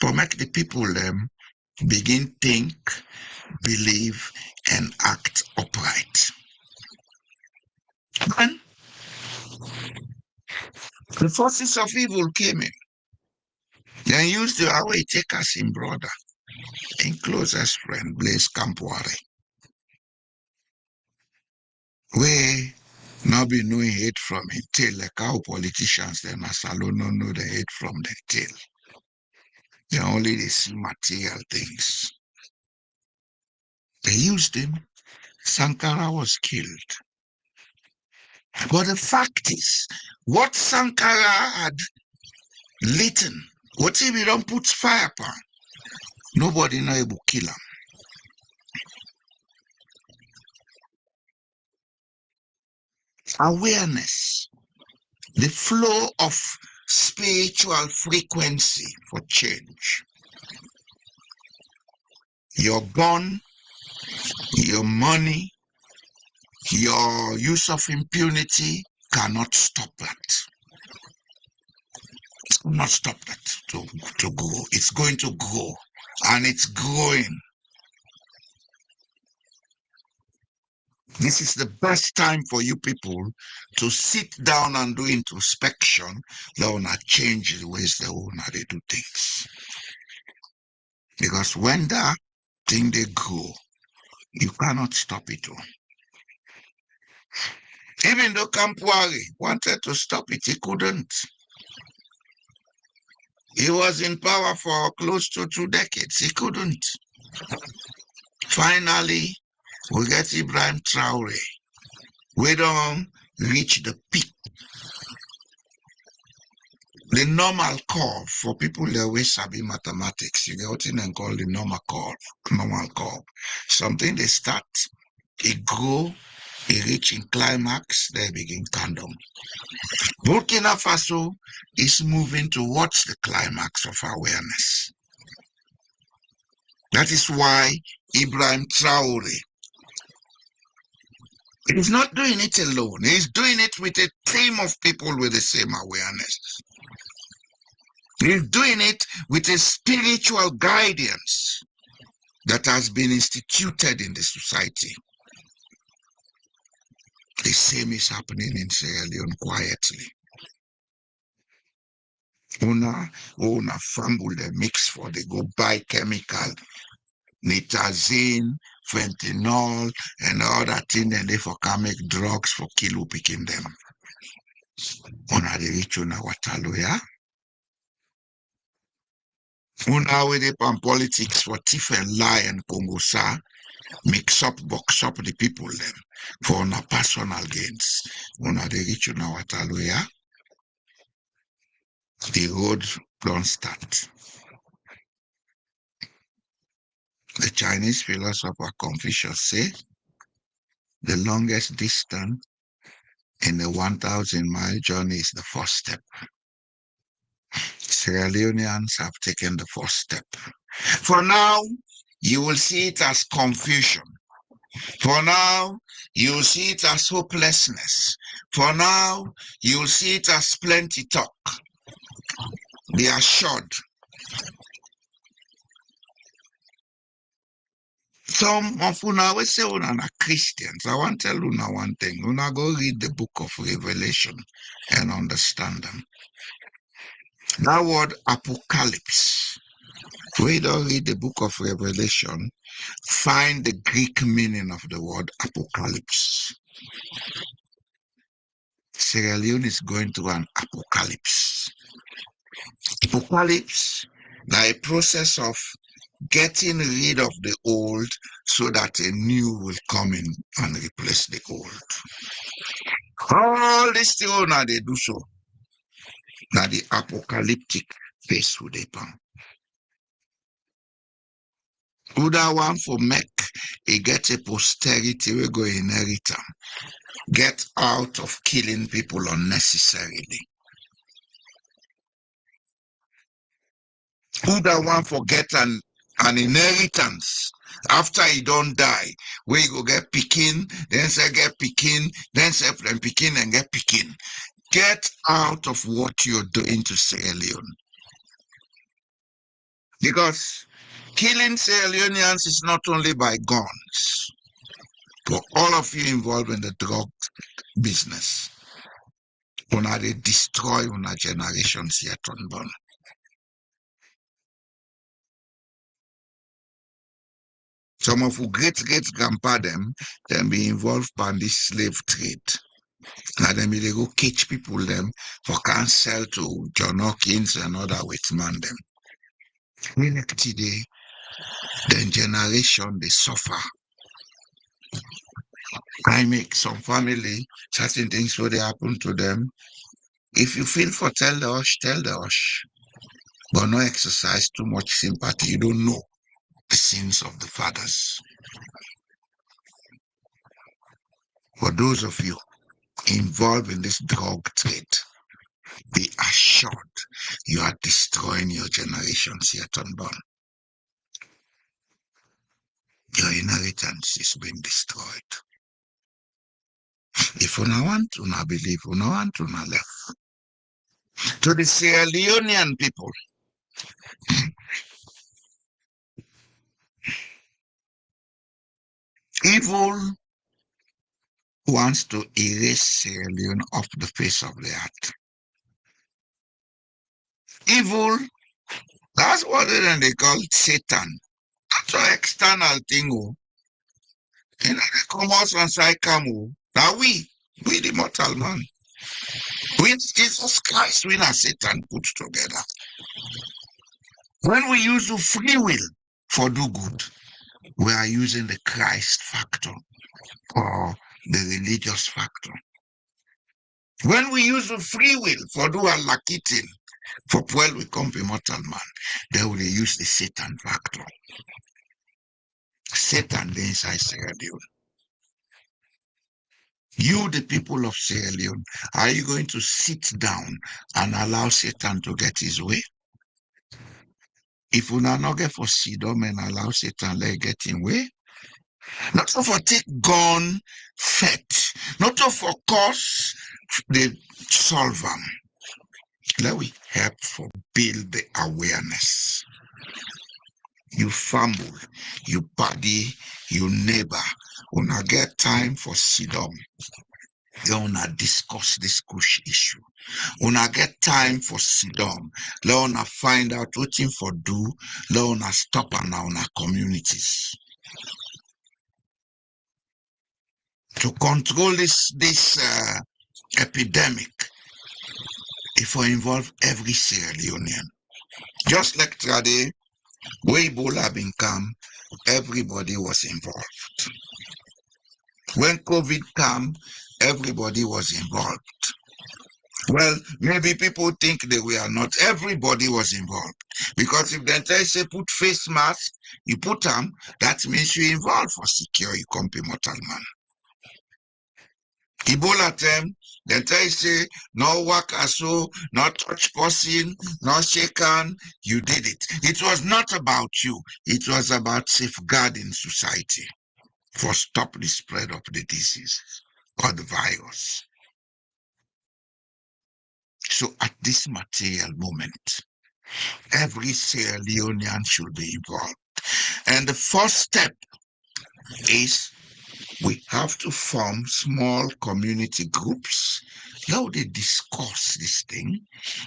to make the people them begin think, believe, and act upright. Then the forces of evil came in. They used the away take us in brother, in closest friend, Blaise Compaoré. We now be knowing hate from his tail, like how politicians then as alone don't know the hate from the tail. They only they see material things. They used him. Sankara was killed. But the fact is, what Sankara had litten, what if he don't put fire upon? Nobody know able kill him. Awareness, the flow of spiritual frequency for change. Your gun, your money, your use of impunity cannot stop that. Not stop that to grow. It's going to grow, and it's growing. This is the best time for you people to sit down and do introspection. They will not change the ways they do things. Because when that thing they grow, you cannot stop it all. Even though Compaoré wanted to stop it, he couldn't. He was in power for close to 2 decades. He couldn't. Finally, we get Ibrahim Traoré. We don't reach the peak. The normal curve for people that we sabi mathematics, you get what they call the normal curve. Something they start, it grow, it reach in climax, they begin count down. Burkina Faso is moving towards the climax of awareness. That is why Ibrahim Traoré is not doing it alone. He's doing it with a team of people with the same awareness. He's doing it with a spiritual guidance that has been instituted in the society. The same is happening in Sierra Leone quietly. Una fumble the mix for they go buy chemical, nitazine, fentanyl, and all that thing, and they for can make drugs for kill picking them. Una the rich una watalo, yeah? Una with the pan politics for thief and lie and Congosa, mix up, box up the people them for una personal gains. Una the rich una watalo, yeah? The road don't start. The Chinese philosopher Confucius said, the longest distance in the 1,000-mile journey is the first step. Sierra Leoneans have taken the first step. For now, you will see it as confusion. For now, you will see it as hopelessness. For now, you will see it as plenty talk. Be assured. Some of una will say una are Christians. I want to tell una one thing. Una go read the book of Revelation and understand them. That word apocalypse. We don't read the book of Revelation, find the Greek meaning of the word apocalypse. Sierra Leone is going through an apocalypse. Apocalypse, like a process of getting rid of the old so that a new will come in and replace the old. All this thing now they do so. Now the apocalyptic phase would they come. Who that one for make he get a posterity we go inherit them. Get out of killing people unnecessarily. Who that one forget an inheritance after he don't die, where you go get picking, then say get picking, then say then picking and get picking. Get out of what you're doing to Sierra Leone. Because killing Sierra Leoneans is not only by guns, but all of you involved in the drug business. Una they destroy una generations yet unborn. Some of who great grandpa them be involved in this slave trade. And then they go catch people them for can sell to John Hawkins and other white man them. Today, then generation they suffer. I make some family certain things what they happen to them. If you feel for tell the hush. But no exercise too much sympathy. You don't know the sins of the fathers. For those of you involved in this drug trade, be assured you are destroying your generations yet unborn. Your inheritance is being destroyed. If una want, una believe, una want, una left. To the Sierra Leonean people, evil wants to erase Sierra Leone off the face of the earth. Evil, that's what they call Satan. That's an external thing. You know, they come out and say, come. Now we the mortal man. We Jesus Christ, we not Satan put together. When we use the free will for do good, we are using the Christ factor or the religious factor. When we use the free will for do a lucky thing, for well we come a mortal man, then we use the Satan factor. Satan the inside Sierra Leone. You, the people of Sierra Leone, are you going to sit down and allow Satan to get his way? If we not get for Sidom and allow Satan let get in way, not to for take gun fet, not to for cause the solve them. Let we help for build the awareness. You family, you buddy, you neighbor, una get time for Sidom. Let una discuss this kush issue. Una get time for Sidom. Let una find out what thing for do. Let una stop and una communities. To control this epidemic, it will involve every Sierra Leonean. Just like today, when Ebola been come, everybody was involved. When COVID came, everybody was involved. Well, maybe people think that we are not. Everybody was involved. Because if the entire say put face mask, you put them, that means you involved for secure, you come be mortal man. Ebola time, they tell you say, no work as so, no touch person, no shake hand, you did it. It was not about you. It was about safeguarding society for stop the spread of the disease or the virus. So at this material moment, every Sierra Leonean should be involved. And the first step is we have to form small community groups. How they discuss this thing,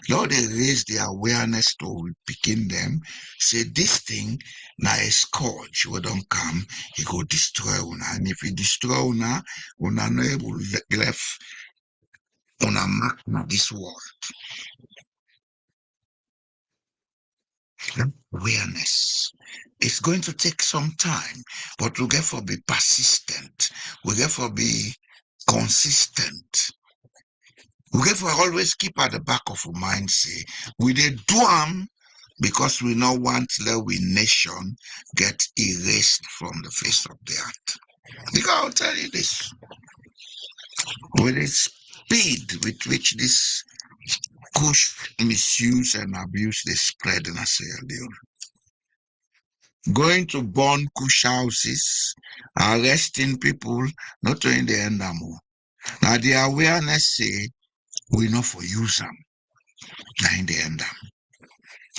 how they raise the awareness to begin them, say this thing now a scourge we don't come, he go destroy una. And if he destroy una no able left una mark na this world. Awareness. It's going to take some time, but we therefore be persistent. We therefore be consistent. We therefore always keep at the back of our mind, say, we did do them because we not want we nation get erased from the face of the earth. Because I'll tell you this, with the speed with which this kush misuse and abuse they spread in Sierra Leone, going to burn kush houses, arresting people, not only the end them. Now the awareness say we not for use them. Now in the end them.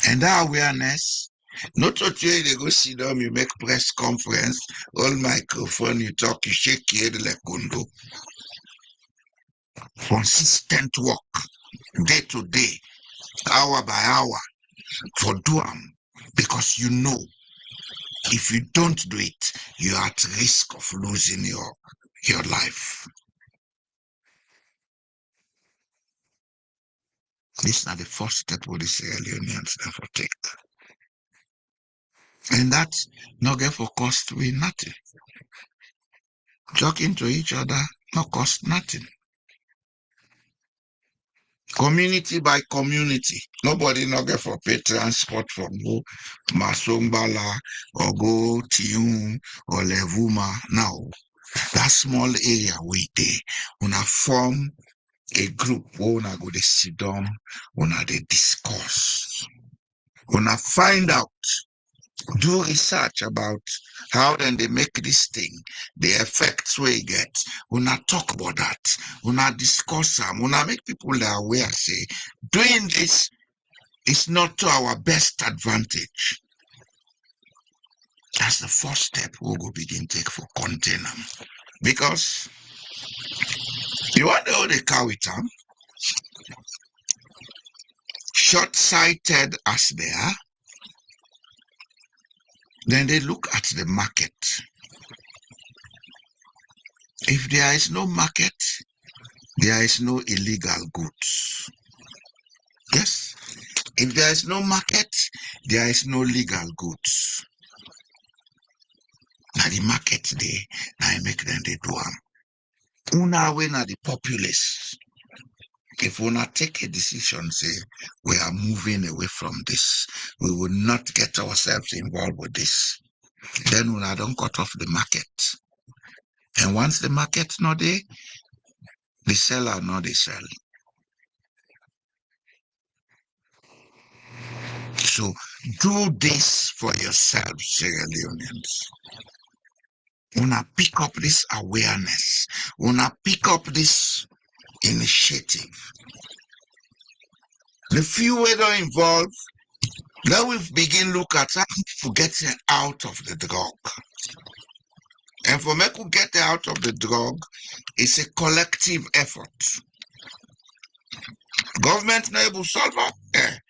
And that awareness, not to tell you they go sit down, you make press conference, all microphone, you talk, you shake your head like Kundo. Consistent work, day to day, hour by hour, for do them. Because you know, if you don't do it, you're at risk of losing your life. This is not the first step what the Sierra Leoneans therefore take. And that's not get for cost we nothing. Talking to each other not cost nothing. Community by community. Nobody not get for pay transport from go Masongbala or go Tiun or Levuma. Now, that small area we dey, una form a group where una go dey sit down, una dey discuss, una find out, do research about how then they make this thing, the effects we get. Una talk about that. Una discuss them. Una make people aware, say, doing this is not to our best advantage. That's the first step we'll go begin take for contain them. Because you want to hold the cow with them, short-sighted as they are, then they look at the market. If there is no market, there is no illegal goods. Yes? If there is no market, there is no legal goods. Now the market day, now I make them they do them. Una way na the populace. If we not take a decision, say we are moving away from this, we will not get ourselves involved with this, then we don't cut off the market. And once the market's not there, the seller not they sell. So do this for yourself, Sierra Leoneans. Una pick up this awareness. Una pick up this initiative. The few we don't involve, now we begin look at how people getting out of the drug. And for me to get out of the drug, it's a collective effort. Government not able to solve it.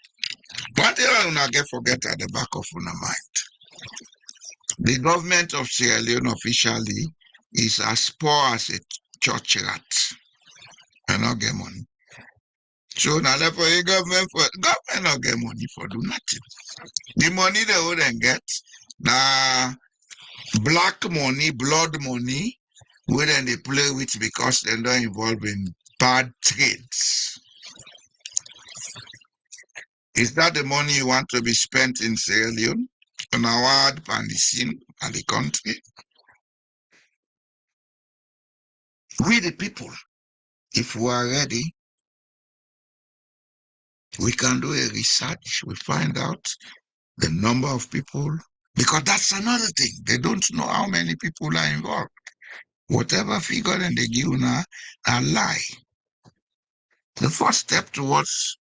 One thing I not get forget at the back of una mind. The government of Sierra Leone officially is as poor as a church rat. And not get money. So now for a government not get money for do nothing. The money they wouldn't get, now black money, blood money, where then they play with because they're not involved in bad trades. Is that the money you want to be spent in Sierra Leone, on our and the scene and the country? We the people, If we are ready, we can do a research. We find out the number of people, because that's another thing. They don't know how many people are involved. Whatever figure they give now, a lie. The first step towards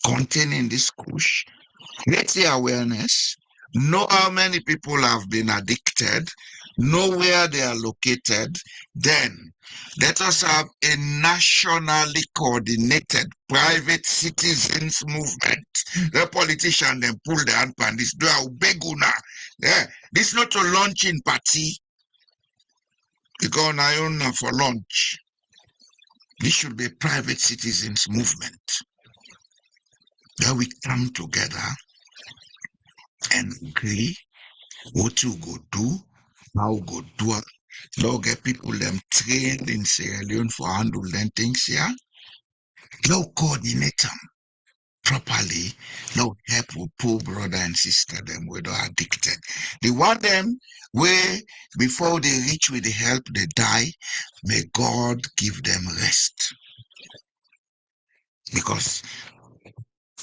containing this push, get the awareness, know how many people have been addicted, know where they are located, then let us have a nationally coordinated private citizens movement. The politician then pull the hand pan this, do a beg una. Yeah, this not a launching party, because I own for launch. This should be a private citizens movement. That we come together and agree what you go do, how you go do it. Now get people them trained in Sierra Leone for handle them things here. Now coordinate them properly. Now help with poor brother and sister them where they are addicted. They want them where before they reach with the help they die. May God give them rest. Because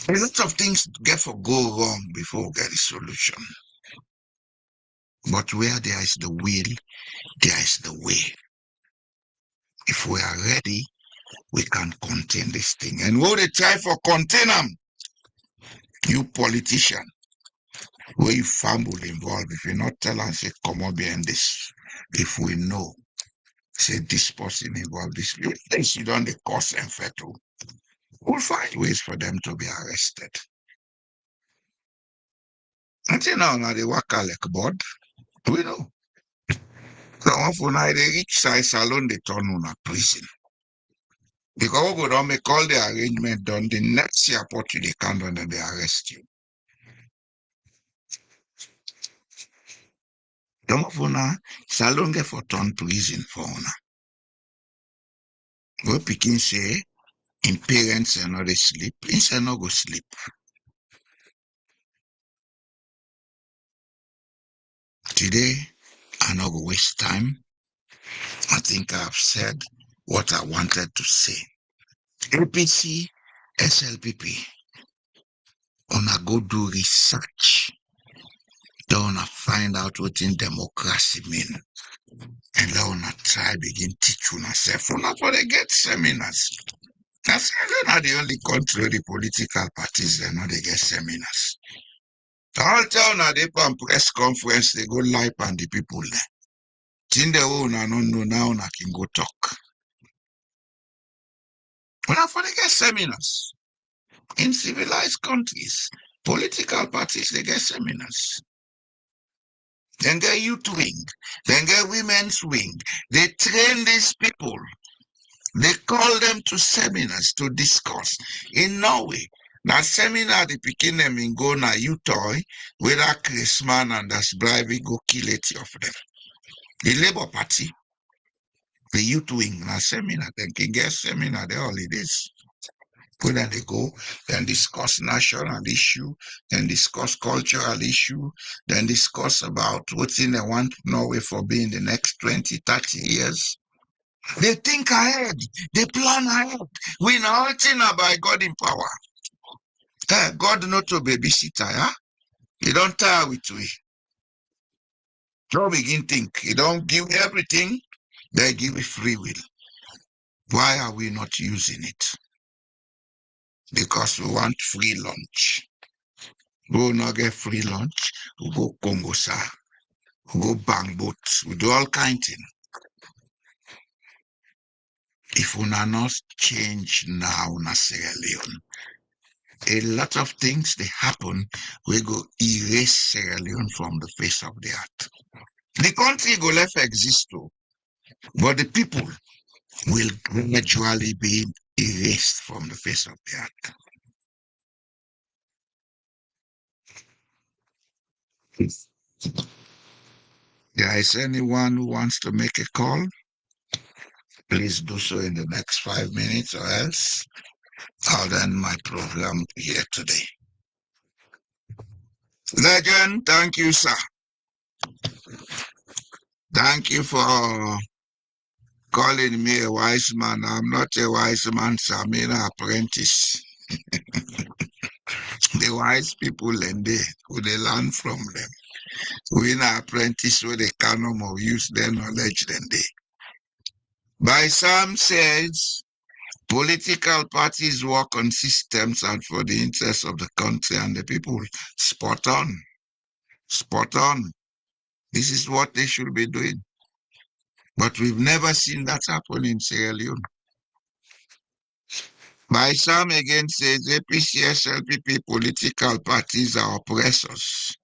a lot of things get for go wrong before we get a solution. But where there is the will, there is the way. If we are ready, we can contain this thing. And what they try for contain them, you politician, where you family involved, if you not tell us, say, come up behind this. If we know, say this person involved, this you don't the cause and fettle. We'll find ways for them to be arrested. Until now they work like board. We know. So often now they reach size alone, they turn on a prison. Because we go down, make all the arrangement done, the next year put you the candle and they arrest you. Some of una salon get for turn prison for una. We pikin say in parents are not sleep, inside no go sleep. Today, I no go waste time. I think I've said what I wanted to say. APC, SLPP, una go do research. Don't find out what in democracy mean. And let una try begin teach una self. Una for they get seminars. That's not the only country the political parties they know they get seminars. All town na they pan press conference, they go live and the people there. Tin the own and no know now na can go talk. When for they get seminars in civilized countries, political parties they get seminars. Then get youth wing, then get women's wing. They train these people. They call them to seminars to discuss. In Norway, na seminar the pikin them in go na you toy, where that Chris man and that's bribery go kill 80 of them. The Labour Party, the youth wing, na seminar, then can get seminar the holidays. Where then they go, then discuss national issue, then discuss cultural issue, then discuss about what's in they want Norway for being the next 20, 30 years. They think ahead. They plan ahead. We know all things are by God in power. God not to babysitter, yeah? He don't tire with we. Don't begin think. He don't give everything. They give it free will. Why are we not using it? Because we want free lunch. We will not get free lunch. We go Congo, sir. We go bang boats. We do all kind of things. If we not change now, na Sierra Leone, a lot of things they happen, we go erase Sierra Leone from the face of the earth. The country go left exist too, but the people will gradually be erased from the face of the earth. If there is anyone who wants to make a call, please do so in the next 5 minutes, or else I'll end my program here today. Legend, thank you, sir. Thank you for calling me a wise man. I'm not a wise man, sir. I'm an apprentice. The wise people and they learn from them. We an apprentice where they cannot use their knowledge then they. By some says, political parties work on systems and for the interests of the country and the people. Spot on. Spot on. This is what they should be doing. But we've never seen that happen in Sierra Leone. By some again says Apc-Slpp political parties are oppressors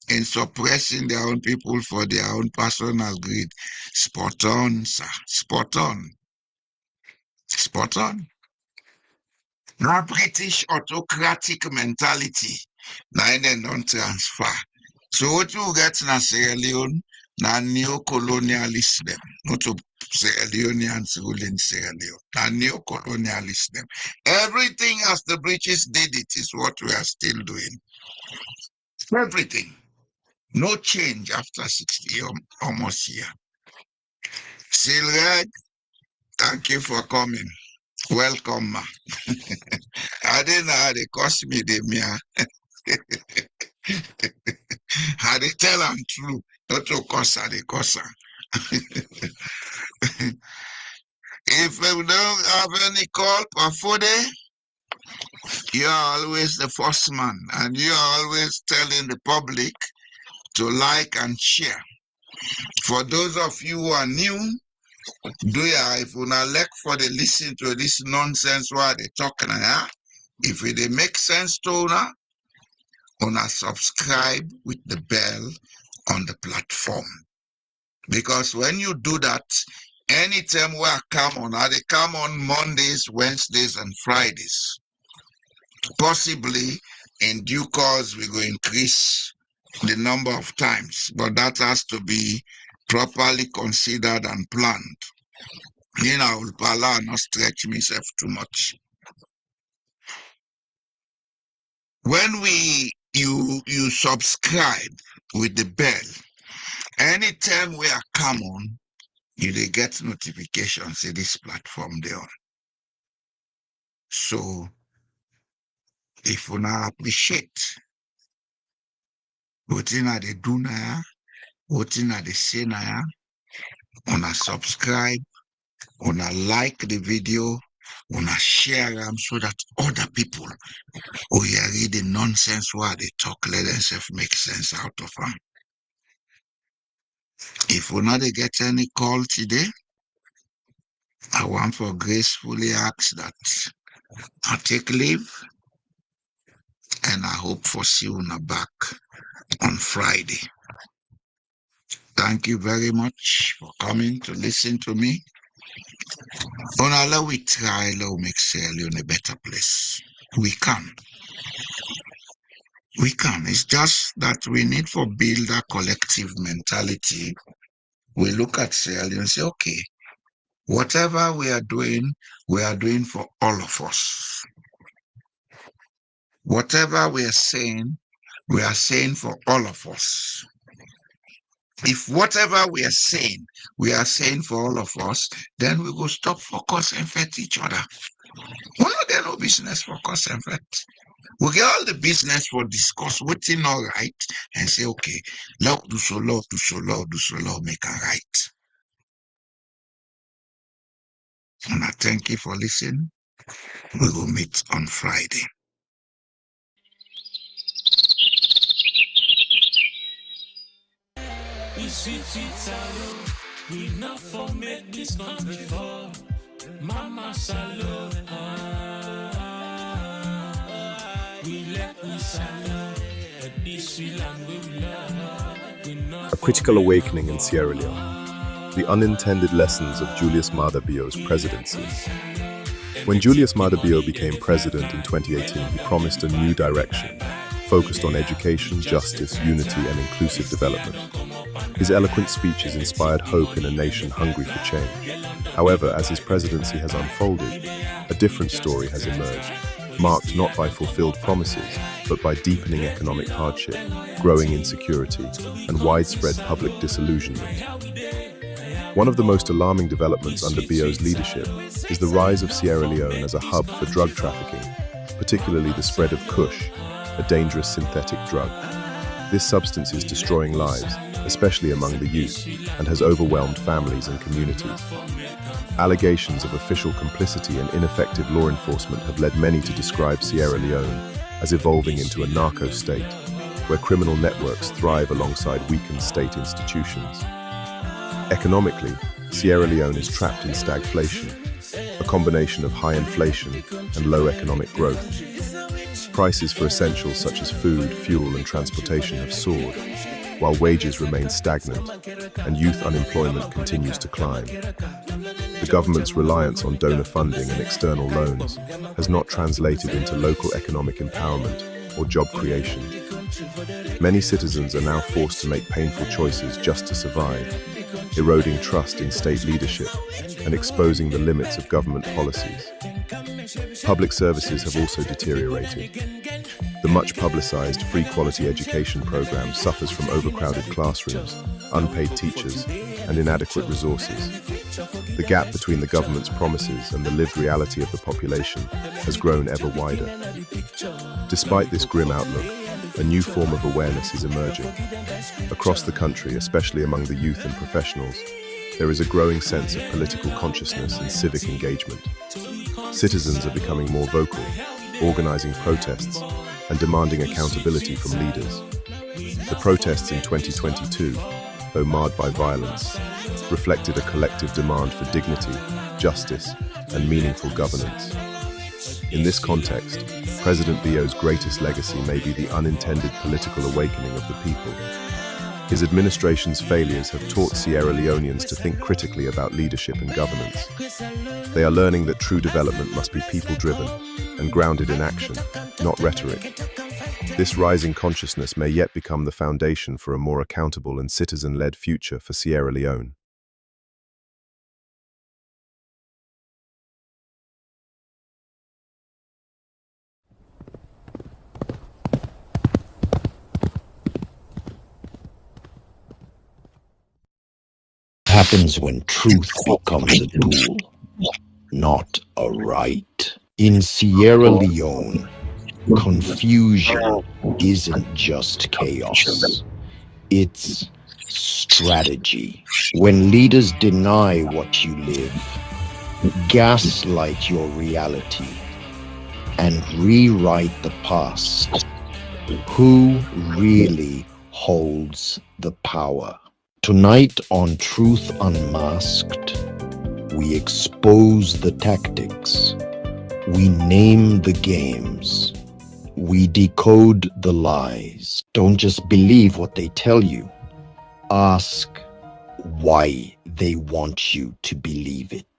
in suppressing their own people for their own personal greed. Spot on, sir. Spot on. Spot on. Now British autocratic mentality. Now they don't transfer. So what you get in Sierra Leone, now neo-colonialism, not to Sierra Leoneans ruling Sierra Leone, now neo-colonialism. Everything as the British did it is what we are still doing. Everything. No change after 60 almost year. Silred, thank you for coming. Welcome, ma. I didn't know how they cost me the mia. How they tell them true, not to cost her, they cost her. If we don't have any call for day, you're always the first man, and you're always telling the public to like and share. For those of you who are new, if you not like for the listen to this nonsense while they talking here, if it make sense to una subscribe with the bell on the platform. Because when you do that, anytime we come on, they come on Mondays, Wednesdays, and Fridays. Possibly in due course we will increase the number of times, but that has to be properly considered and planned. You know, I'll not stretch myself too much. When you subscribe with the bell, anytime we are come on, you will get notifications in this platform there. So if you not appreciate what they do now, what they say now, una subscribe, una like the video, una share them so that other people who are reading nonsense while they talk, let themselves make sense out of them. If we not get any call today, I want for gracefully ask that I take leave, and I hope for see you back on Friday. Thank you very much for coming to listen to me. We try to make Sierra Leone a better place. We can. We can. It's just that we need to build a collective mentality. We look at Sierra Leone and say, okay, whatever we are doing for all of us. Whatever we are saying for all of us. If whatever we are saying for all of us, then we go stop focus and fet each other. We not no business for cause and effect. We get all the business for discuss what's not right and say, okay, love do so, make a right. And I thank you for listening. We will meet on Friday. We sweet alone. We not for make this country fall. Mama Salo. We let we salo. This we land we love. A critical awakening in Sierra Leone. The unintended lessons of Julius Maada Bio's presidency. When Julius Maada Bio became president in 2018, he promised a new direction, focused on education, justice, unity, and inclusive development. His eloquent speeches inspired hope in a nation hungry for change. However, as his presidency has unfolded, a different story has emerged, marked not by fulfilled promises, but by deepening economic hardship, growing insecurity, and widespread public disillusionment. One of the most alarming developments under Bio's leadership is the rise of Sierra Leone as a hub for drug trafficking, particularly the spread of Kush, a dangerous synthetic drug. This substance is destroying lives, especially among the youth, and has overwhelmed families and communities. Allegations of official complicity and ineffective law enforcement have led many to describe Sierra Leone as evolving into a narco state, where criminal networks thrive alongside weakened state institutions. Economically, Sierra Leone is trapped in stagflation, a combination of high inflation and low economic growth. Prices for essentials such as food, fuel, and transportation have soared, while wages remain stagnant and youth unemployment continues to climb. The government's reliance on donor funding and external loans has not translated into local economic empowerment or job creation. Many citizens are now forced to make painful choices just to survive, eroding trust in state leadership and exposing the limits of government policies. Public services have also deteriorated. The much-publicized free quality education program suffers from overcrowded classrooms, unpaid teachers, and inadequate resources. The gap between the government's promises and the lived reality of the population has grown ever wider. Despite this grim outlook, a new form of awareness is emerging. Across the country, especially among the youth and professionals, there is a growing sense of political consciousness and civic engagement. Citizens are becoming more vocal, organizing protests and demanding accountability from leaders. The protests in 2022, though marred by violence, reflected a collective demand for dignity, justice, and meaningful governance. In this context, President Bio's greatest legacy may be the unintended political awakening of the people. His administration's failures have taught Sierra Leoneans to think critically about leadership and governance. They are learning that true development must be people-driven and grounded in action, not rhetoric. This rising consciousness may yet become the foundation for a more accountable and citizen-led future for Sierra Leone. Happens when truth becomes a tool, not a right. In Sierra Leone, confusion isn't just chaos, it's strategy. When leaders deny what you live, gaslight your reality, and rewrite the past, who really holds the power? Tonight on Truth Unmasked, we expose the tactics, we name the games, we decode the lies. Don't just believe what they tell you. Ask why they want you to believe it.